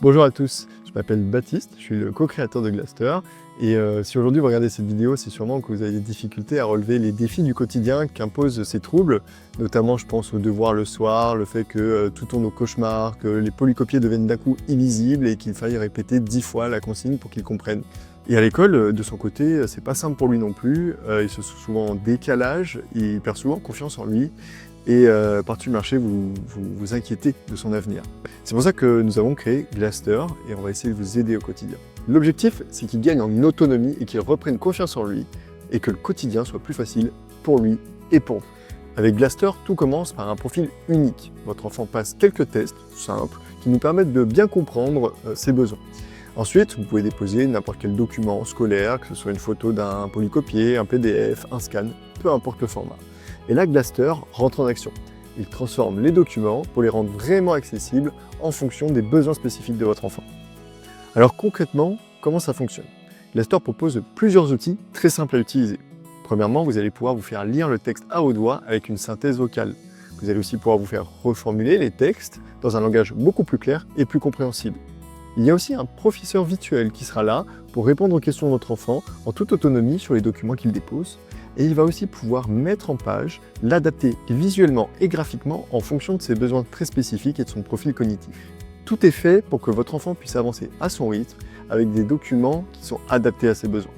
Bonjour à tous, je m'appelle Baptiste, je suis le co-créateur de Glaster et si aujourd'hui vous regardez cette vidéo, c'est sûrement que vous avez des difficultés à relever les défis du quotidien qu'imposent ces troubles, notamment je pense aux devoirs le soir, le fait que tout tourne au cauchemar, que les polycopiés deviennent d'un coup illisibles et qu'il faille répéter 10 fois la consigne pour qu'ils comprennent. Et à l'école, de son côté, c'est pas simple pour lui non plus, il se sent souvent en décalage, il perd souvent confiance en lui, et par-dessus le marché, vous inquiétez de son avenir. C'est pour ça que nous avons créé Glaster et on va essayer de vous aider au quotidien. L'objectif, c'est qu'il gagne en autonomie et qu'il reprenne confiance en lui et que le quotidien soit plus facile pour lui et pour vous. Avec Glaster, tout commence par un profil unique. Votre enfant passe quelques tests simples qui nous permettent de bien comprendre ses besoins. Ensuite, vous pouvez déposer n'importe quel document scolaire, que ce soit une photo d'un polycopié, un PDF, un scan, peu importe le format. Et là, Glaster rentre en action. Il transforme les documents pour les rendre vraiment accessibles en fonction des besoins spécifiques de votre enfant. Alors concrètement, comment ça fonctionne? Glaster propose plusieurs outils très simples à utiliser. Premièrement, vous allez pouvoir vous faire lire le texte à haute voix avec une synthèse vocale. Vous allez aussi pouvoir vous faire reformuler les textes dans un langage beaucoup plus clair et plus compréhensible. Il y a aussi un professeur virtuel qui sera là pour répondre aux questions de votre enfant en toute autonomie sur les documents qu'il dépose. Et il va aussi pouvoir mettre en page, l'adapter visuellement et graphiquement en fonction de ses besoins très spécifiques et de son profil cognitif. Tout est fait pour que votre enfant puisse avancer à son rythme avec des documents qui sont adaptés à ses besoins.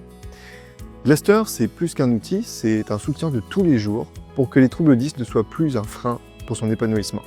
Glaster, c'est plus qu'un outil, c'est un soutien de tous les jours pour que les troubles 10 ne soient plus un frein pour son épanouissement.